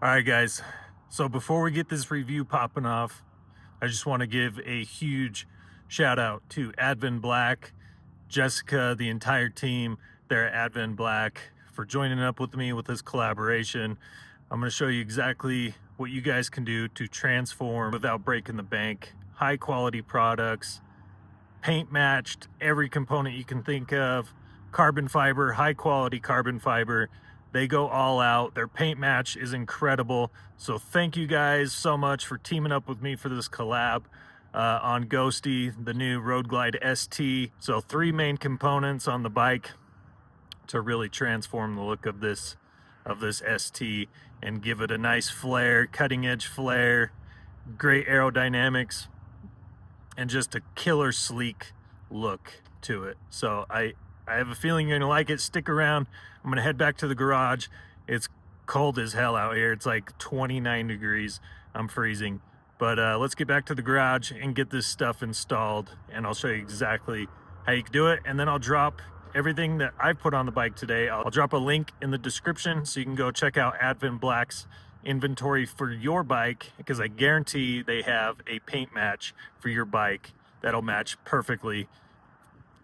All right, guys. So before we get this review popping off, I just want to give a huge shout out to Advanblack, Jessica, the entire team there at Advanblack for joining up with me with this collaboration. I'm going to show you exactly what you guys can do to transform without breaking the bank. High quality products, paint matched, every component you can think of, carbon fiber, high quality carbon fiber. They go all out. Their paint match is incredible. So thank you guys so much for teaming up with me for this collab on Ghosty, the new Road Glide ST. So 3 main components on the bike to really transform the look of this ST and give it a nice flare, cutting edge flare, great aerodynamics, and just a killer sleek look to it. So I have a feeling you're gonna like it. Stick around. I'm gonna head back to the garage. It's cold as hell out here. It's like 29 degrees. I'm freezing. But let's get back to the garage and get this stuff installed, and I'll show you exactly how you can do it. And then I'll drop everything that I've put on the bike today. I'll drop a link in the description so you can go check out Advanblack's inventory for your bike, because I guarantee they have a paint match for your bike that'll match perfectly.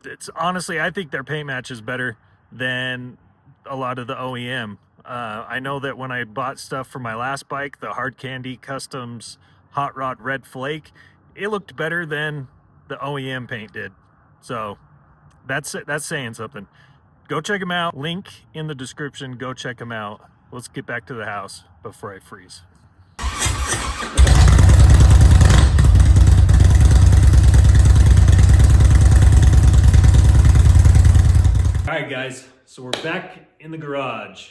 It's honestly, I think their paint match is better than a lot of the OEM. I know that when I bought stuff for my last bike, the Hard Candy Customs Hot Rod Red Flake, it looked better than the OEM paint did. So that's saying something. Go check them out. Link in the description. Go check them out. Let's get back to the house before I freeze. All right, guys, so we're back in the garage.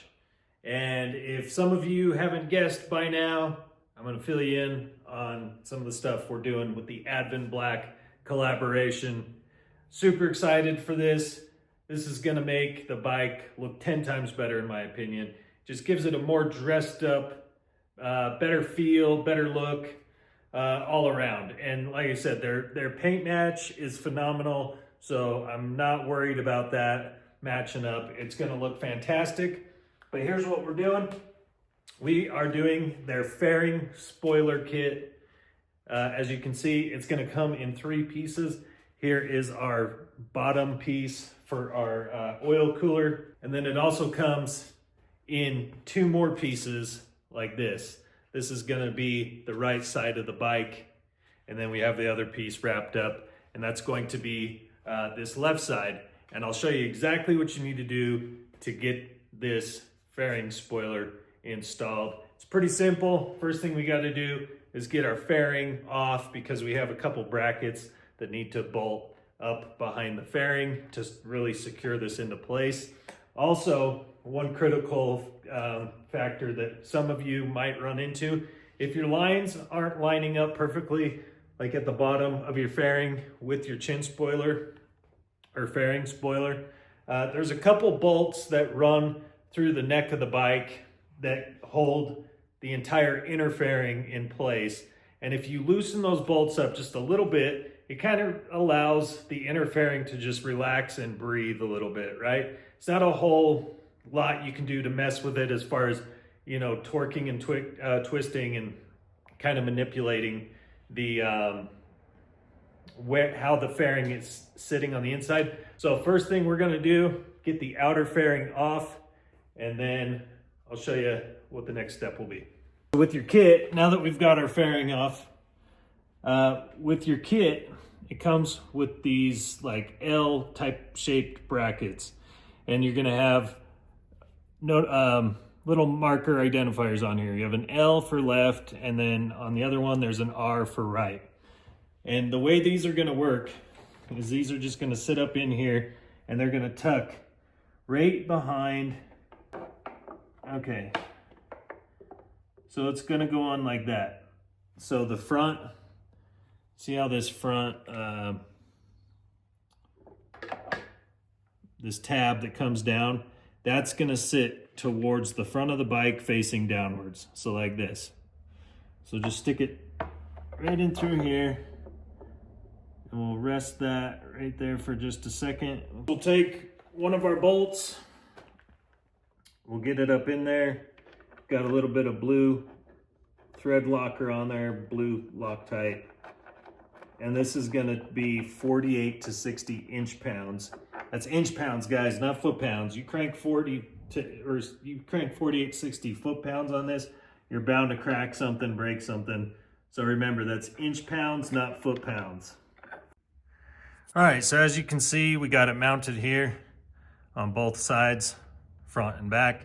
And if some of you haven't guessed by now, I'm gonna fill you in on some of the stuff we're doing with the Advanblack collaboration. Super excited for this. This is gonna make the bike look 10 times better in my opinion. Just gives it a more dressed up, better feel, better look, all around. And like I said, their paint match is phenomenal. So I'm not worried about that matching up. It's gonna look fantastic. But here's what we're doing. We are doing their fairing spoiler kit. As you can see, it's gonna come in 3 pieces. Here is our bottom piece for our oil cooler. And then it also comes in 2 more pieces like this. This is gonna be the right side of the bike. And then we have the other piece wrapped up, and that's going to be this left side. And I'll show you exactly what you need to do to get this fairing spoiler installed. It's pretty simple. First thing we got to do is get our fairing off, because we have a couple brackets that need to bolt up behind the fairing to really secure this into place. Also, one critical factor that some of you might run into, if your lines aren't lining up perfectly, like at the bottom of your fairing with your chin spoiler or fairing spoiler, there's a couple bolts that run through the neck of the bike that hold the entire inner fairing in place. And if you loosen those bolts up just a little bit, it kind of allows the inner fairing to just relax and breathe a little bit, right? It's not a whole lot you can do to mess with it as far as, you know, torquing and twisting and kind of manipulating the how the fairing is sitting on the inside. So first thing we're gonna do, get the outer fairing off, and then I'll show you what the next step will be. With your kit, now that we've got our fairing off, with your kit, it comes with these like L type shaped brackets, and you're gonna have little marker identifiers on here. You have an L for left, and then on the other one there's an R for right. And the way these are gonna work is these are just gonna sit up in here, and they're gonna tuck right behind. Okay, so it's gonna go on like that. So the front, see how this front, this tab that comes down, that's gonna sit towards the front of the bike facing downwards. So like this. So just stick it right in through here, and we'll rest that right there for just a second. We'll take one of our bolts, we'll get it up in there, Got a little bit of blue thread locker on there, blue Loctite. And this is gonna be 48 to 60 inch pounds. That's inch pounds, guys, not foot pounds. You crank 48, 60 foot pounds on this, you're bound to crack something, break something. So remember, that's inch pounds, not foot pounds. All right, so as you can see, we got it mounted here on both sides, front and back.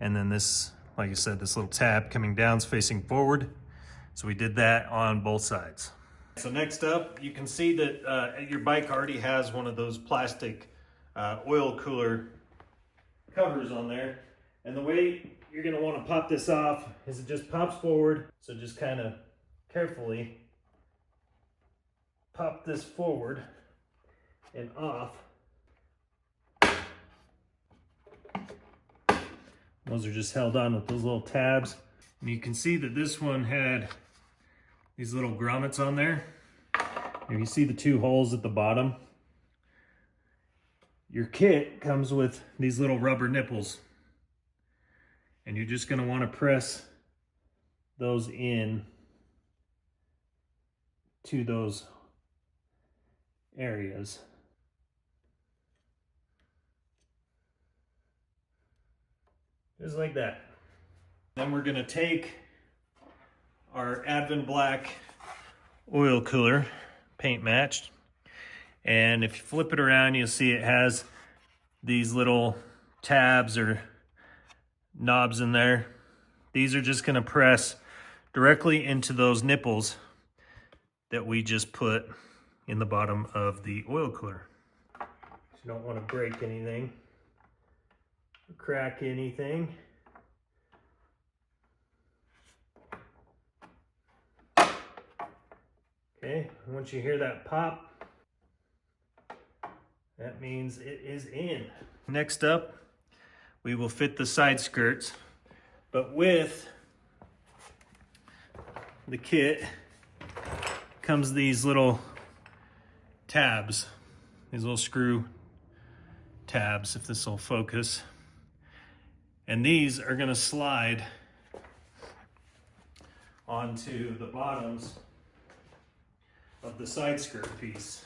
And then this, like I said, this little tab coming down is facing forward. So we did that on both sides. So next up, you can see that your bike already has one of those plastic oil cooler covers on there. And the way you're gonna wanna pop this off is it just pops forward. So just kind of carefully pop this forward and off. Those are just held on with those little tabs. And you can see that this one had these little grommets on there. If you see the two holes at the bottom, your kit comes with these little rubber nipples. And you're just gonna wanna press those in to those areas. Just like that. Then we're gonna take our Advanblack oil cooler, paint matched, and if you flip it around, you'll see it has these little tabs or knobs in there. These are just gonna press directly into those nipples that we just put in the bottom of the oil cooler. So you don't wanna break anything, crack anything. Okay, once you hear that pop, that means it is in. Next up, we will fit the side skirts, but with the kit comes these little tabs, these little screw tabs, if this will focus. And these are gonna slide onto the bottoms of the side skirt piece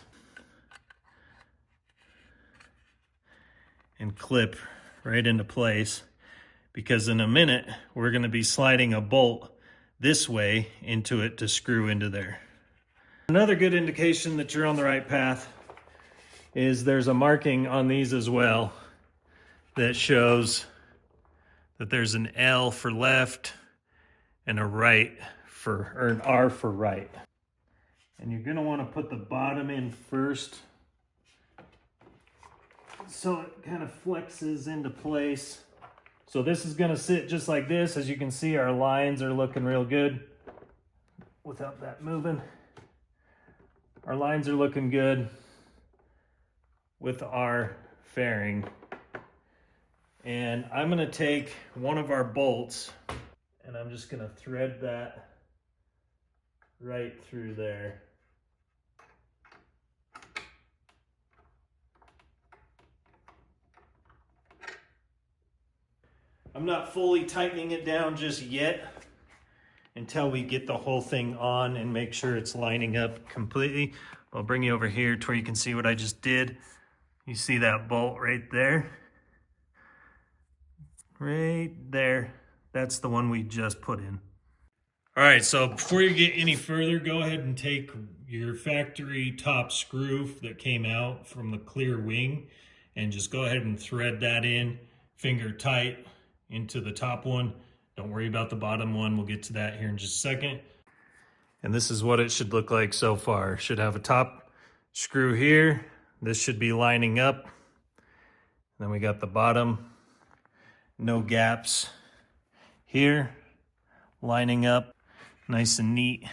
and clip right into place, because in a minute we're going to be sliding a bolt this way into it to screw into there. Another good indication that you're on the right path is there's a marking on these as well that shows that there's an L for left and a right for, or an R for right. And you're gonna wanna put the bottom in first so it kind of flexes into place. So this is gonna sit just like this. As you can see, our lines are looking real good without that moving. Our lines are looking good with our fairing. And I'm gonna take one of our bolts and I'm just gonna thread that right through there. I'm not fully tightening it down just yet until we get the whole thing on and make sure it's lining up completely. I'll bring you over here to where you can see what I just did. You see that bolt right there? Right there. That's the one we just put in. All right, so before you get any further, go ahead and take your factory top screw that came out from the clear wing and just go ahead and thread that in, finger tight, into the top one. Don't worry about the bottom one. We'll get to that here in just a second. And this is what it should look like so far. Should have a top screw here. This should be lining up. Then we got the bottom, no gaps here, lining up nice and neat.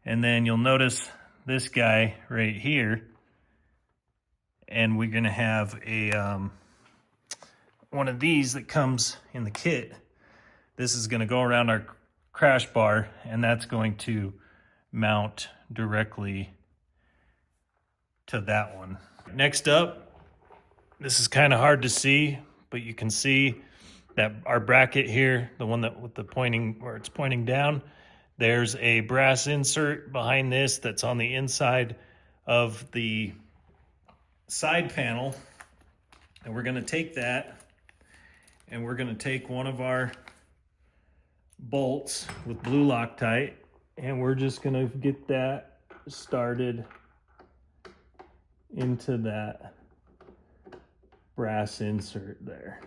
And then you'll notice this guy right here, and we're gonna have a one of these that comes in the kit. This is gonna go around our crash bar, and that's going to mount directly to that one. Next up, this is kind of hard to see, but you can see that our bracket here, the one that with the pointing, where it's pointing down, there's a brass insert behind this that's on the inside of the side panel. And we're gonna take that and we're gonna take one of our bolts with blue Loctite and we're just gonna get that started into that brass insert there.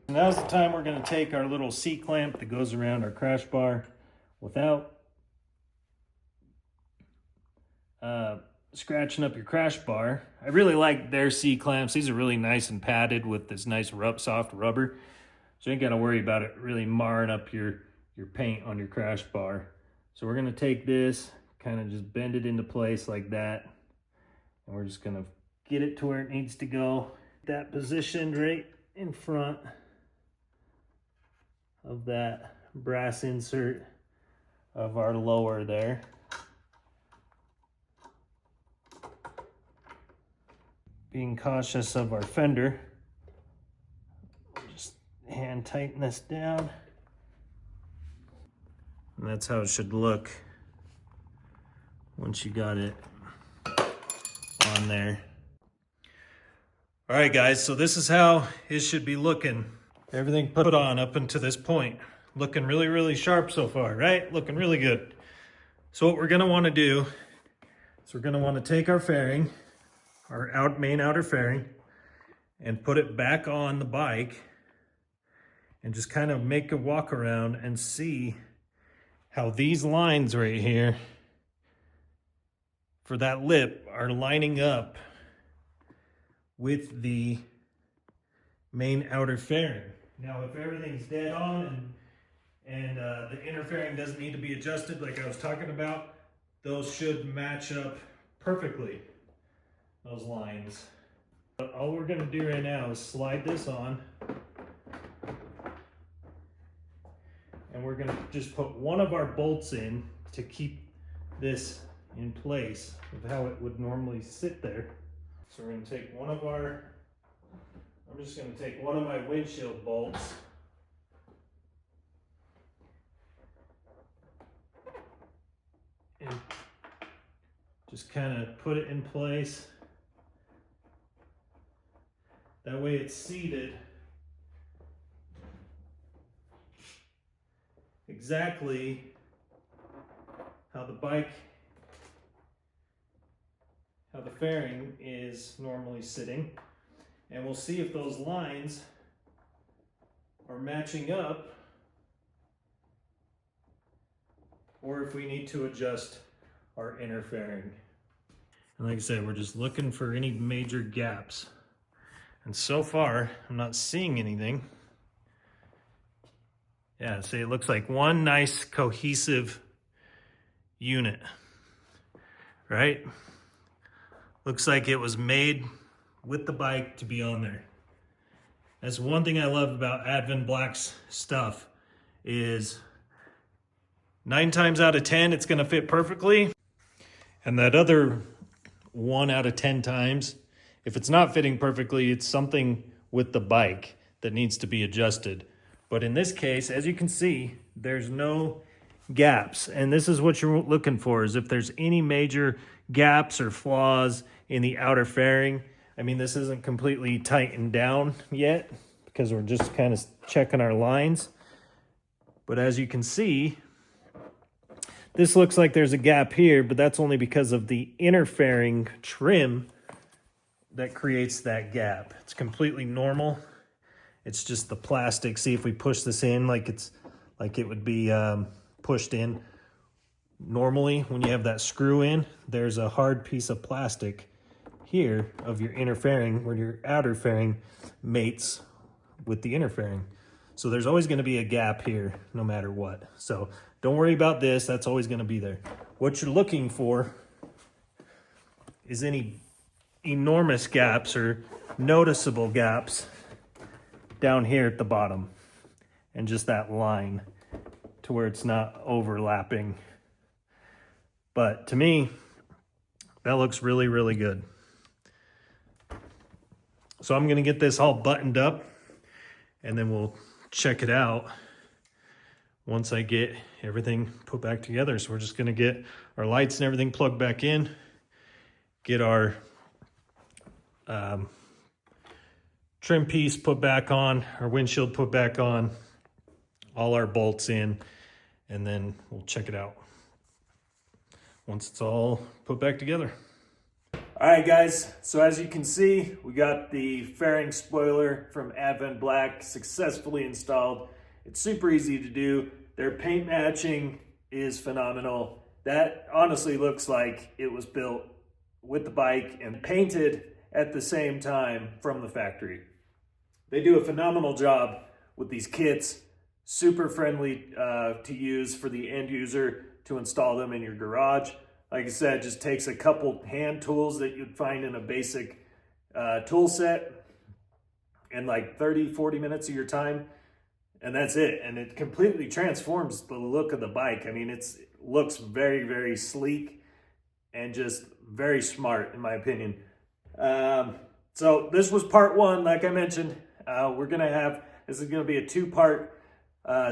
Now's the time we're going to take our little C-clamp that goes around our crash bar without scratching up your crash bar. I really like their C-clamps. These are really nice and padded with this nice soft rubber. So you ain't got to worry about it really marring up your paint on your crash bar. So we're going to take this, kind of just bend it into place like that. And we're just going to get it to where it needs to go. That positioned right in front of that brass insert of our lower there. Being cautious of our fender, just hand tighten this down. And that's how it should look once you got it on there. All right, guys, so this is how it should be looking. Everything put on up until this point. Looking really, really sharp so far, right? Looking really good. So what we're gonna wanna do is we're gonna wanna take our fairing, our main outer fairing, and put it back on the bike and just kind of make a walk around and see how these lines right here for that lip are lining up with the main outer fairing. Now, if everything's dead on and the inner fairing doesn't need to be adjusted like I was talking about, those should match up perfectly, those lines. But all we're gonna do right now is slide this on, and we're gonna just put one of our bolts in to keep this in place of how it would normally sit there. So we're going to take one of our, I'm just going to take one of my windshield bolts and just kind of put it in place. That way it's seated exactly how the fairing is normally sitting, and we'll see if those lines are matching up or if we need to adjust our inner fairing. And like I said, we're just looking for any major gaps, and so far I'm not seeing anything. Yeah, see, it looks like one nice cohesive unit, right? Looks like it was made with the bike to be on there. That's one thing I love about Advanblack's stuff is 9 times out of 10, it's gonna fit perfectly. And that other 1 out of 10 times, if it's not fitting perfectly, it's something with the bike that needs to be adjusted. But in this case, as you can see, there's no gaps. And this is what you're looking for, is if there's any major gaps or flaws in the outer fairing. I mean, this isn't completely tightened down yet because we're just kind of checking our lines. But as you can see, this looks like there's a gap here, but that's only because of the inner fairing trim that creates that gap. It's completely normal. It's just the plastic. See, if we push this in like it would be pushed in normally when you have that screw in, there's a hard piece of plastic here of your inner fairing where your outer fairing mates with the inner fairing. So there's always going to be a gap here no matter what. So don't worry about this. That's always going to be there. What you're looking for is any enormous gaps or noticeable gaps down here at the bottom, and just that line to where it's not overlapping. But to me, that looks really, really good. So I'm gonna get this all buttoned up and then we'll check it out once I get everything put back together. So we're just gonna get our lights and everything plugged back in, get our trim piece put back on, our windshield put back on, all our bolts in, and then we'll check it out once it's all put back together. All right, guys, so as you can see, we got the fairing spoiler from Advanblack successfully installed. It's super easy to do. Their paint matching is phenomenal. That honestly looks like it was built with the bike and painted at the same time from the factory. They do a phenomenal job with these kits, super friendly to use for the end user to install them in your garage. Like I said, it just takes a couple hand tools that you'd find in a basic tool set and like 30-40 minutes of your time, and that's it. And it completely transforms the look of the bike. I mean, it looks very, very sleek and just very smart, in my opinion. So this was part one. Like I mentioned, this is gonna be a two-part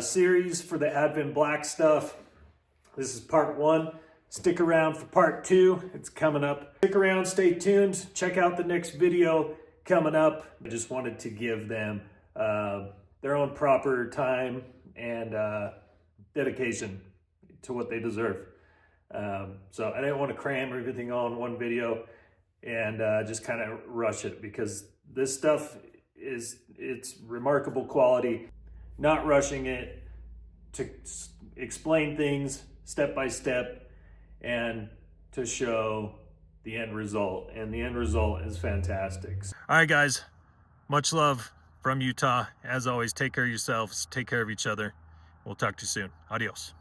series for the Advanblack stuff. This is part one. Stick around for part two. It's coming up. Stick around, stay tuned. Check out the next video coming up. I just wanted to give them their own proper time and dedication to what they deserve. So I didn't want to cram everything all in one video and just kind of rush it, because this stuff it's remarkable quality. Not rushing it, to explain things step by step and to show the end result. And the end result is fantastic. All right, guys, much love from Utah. As always, take care of yourselves, take care of each other. We'll talk to you soon. Adios.